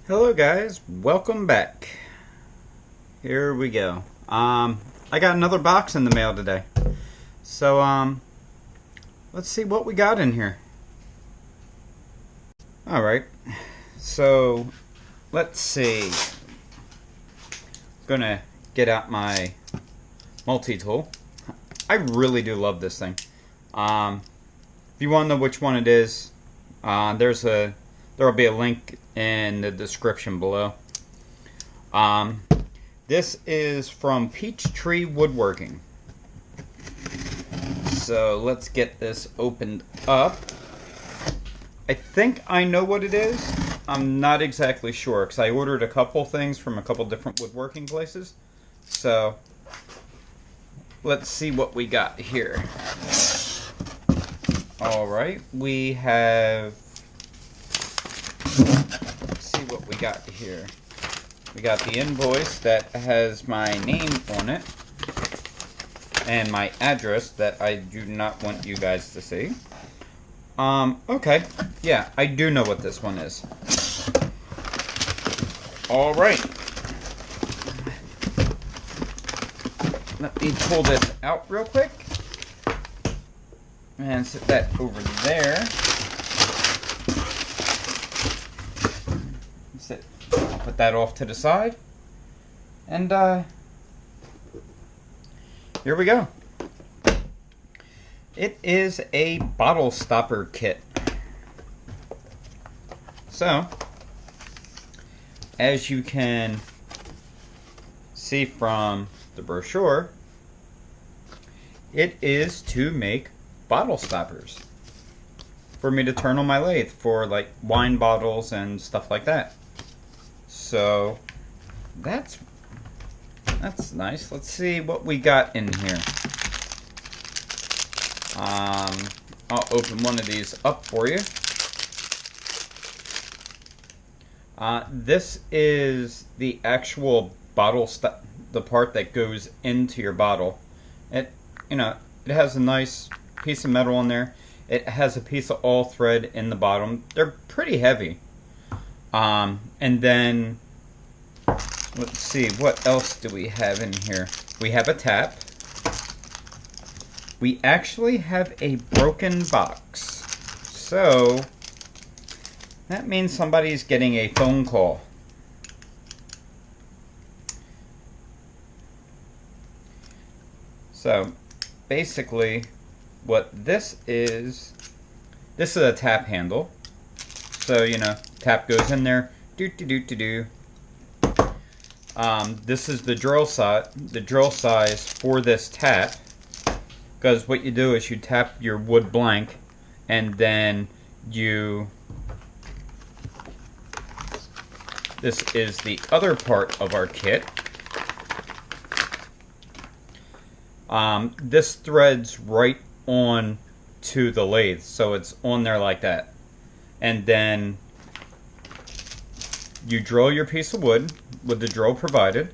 Hello guys, welcome back. Here we go. I got another box in the mail today. So let's see what we got in here. Alright. So let's see. Gonna get out my multi-tool. I really do love this thing. If you want to know which one it is, there'll be a link in the description below. This is from Peachtree Woodworking. So let's get this opened up. I think I know what it is. I'm not exactly sure because I ordered a couple things from a couple different woodworking places. So let's see what we got here. Alright, we have... Let's see what we got here. We got the invoice that has my name on it and my address that I do not want you guys to see. Okay. Yeah, I do know what this one is. Alright. Let me pull this out real quick. And set that over there. I'll put that off to the side. And, here we go. It is a bottle stopper kit. So, as you can see from the brochure, it is to make bottle stoppers for me to turn on my lathe for like wine bottles and stuff like that. So that's nice. Let's see what we got in here. I'll open one of these up for you. This is the actual bottle the part that goes into your bottle. It has a nice piece of metal in there. It has a piece of all thread in the bottom. They're pretty heavy. And then let's see, what else do we have in here? We have a tap. We actually have a broken box. So that means somebody's getting a phone call. So basically what this is a tap handle. So, tap goes in there. This is the drill size for this tap. Because what you do is you tap your wood blank, and then this is the other part of our kit. This threads right on to the lathe, so it's on there like that. And then you drill your piece of wood with the drill provided.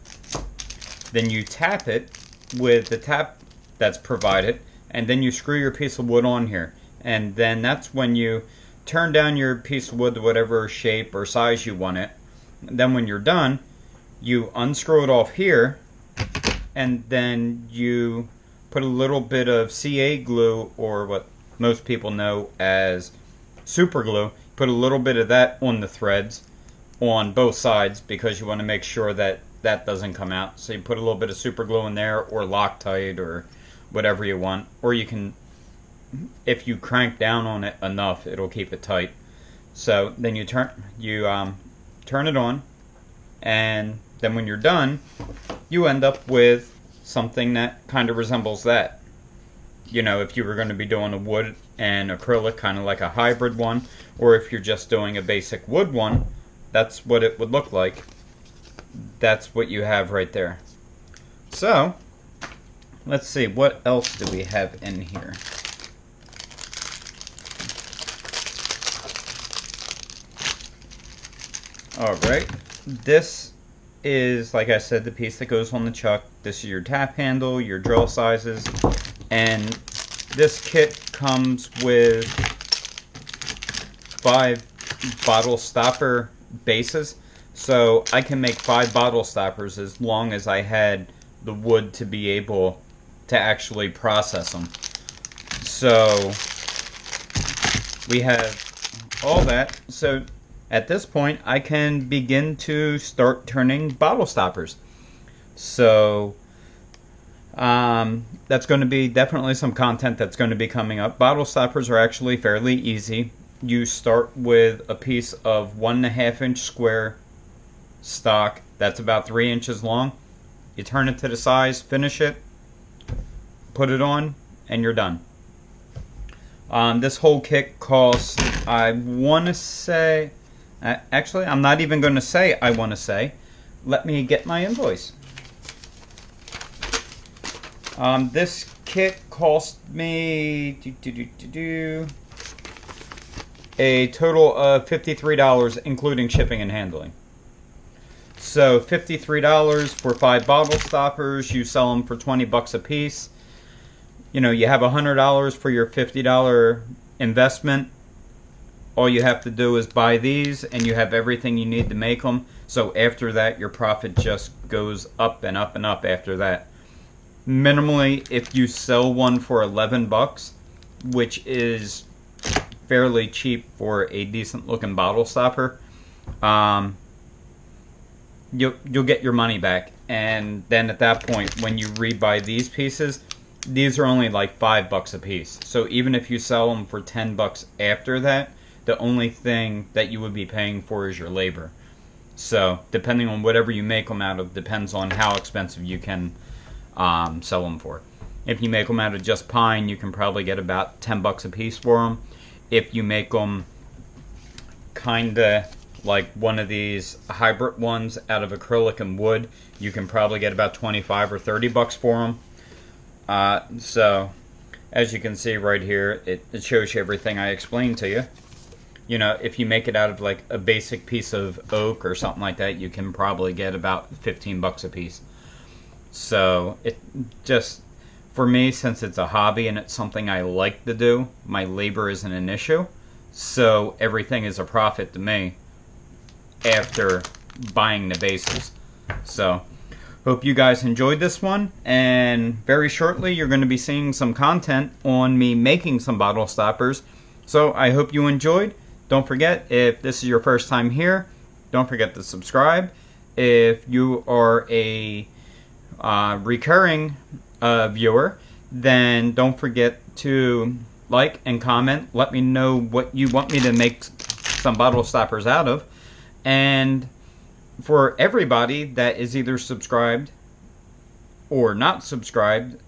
Then you tap it with the tap that's provided, and then you screw your piece of wood on here. And then that's when you turn down your piece of wood to whatever shape or size you want it. Then when you're done, you unscrew it off here, and then you put a little bit of CA glue, or what most people know as super glue. Put a little bit of that on the threads on both sides because you want to make sure that that doesn't come out. So you put a little bit of super glue in there, or Loctite, or whatever you want. Or you can, if you crank down on it enough, it'll keep it tight. So then you turn it on, and then when you're done, you end up with something that kind of resembles that. If you were going to be doing a wood and acrylic, kind of like a hybrid one, or if you're just doing a basic wood one, that's what it would look like. That's what you have right there. So, let's see, what else do we have in here? Alright, this is, like I said, the piece that goes on the chuck. This is your tap handle, your drill sizes, and this kit comes with 5 bottle stopper bases. So I can make 5 bottle stoppers as long as I had the wood to be able to actually process them. So we have all that. So at this point I can begin to start turning bottle stoppers. So that's going to be definitely some content that's going to be coming up. Bottle stoppers are actually fairly easy. You start with a piece of 1.5 inch square stock that's about 3 inches long. You turn it to the size, finish it, put it on, and you're done. This whole kit costs, I want to say, actually I'm not even going to say I want to say. Let me get my invoice. This kit cost me a total of $53, including shipping and handling. So $53 for 5 bottle stoppers. You sell them for 20 bucks a piece. You know, you have $100 for your $50 investment. All you have to do is buy these, and you have everything you need to make them. So after that, your profit just goes up and up and up after that. Minimally, if you sell one for 11 bucks, which is fairly cheap for a decent looking bottle stopper, you'll get your money back. And then at that point, when you rebuy these pieces, these are only like 5 bucks a piece. So even if you sell them for 10 bucks after that, the only thing that you would be paying for is your labor. So depending on whatever you make them out of, depends on how expensive you can sell them for. If you make them out of just pine, you can probably get about 10 bucks a piece for them. If you make them kinda like one of these hybrid ones out of acrylic and wood, you can probably get about 25 or 30 bucks for them. So as you can see right here, it shows you everything I explained to you. You know, if you make it out of like a basic piece of oak or something like that, you can probably get about 15 bucks a piece. So it just, for me, since it's a hobby and it's something I like to do, my labor isn't an issue. So everything is a profit to me after buying the bases. So hope you guys enjoyed this one, and very shortly you're going to be seeing some content on me making some bottle stoppers. So I hope you enjoyed. Don't forget, if this is your first time here, don't forget to subscribe. If you are a recurring viewer, then don't forget to like and comment. Let me know what you want me to make some bottle stoppers out of. And for everybody that is either subscribed or not subscribed,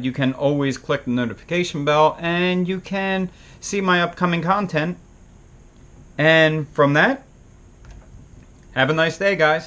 you can always click the notification bell and you can see my upcoming content. And from that, have a nice day, guys.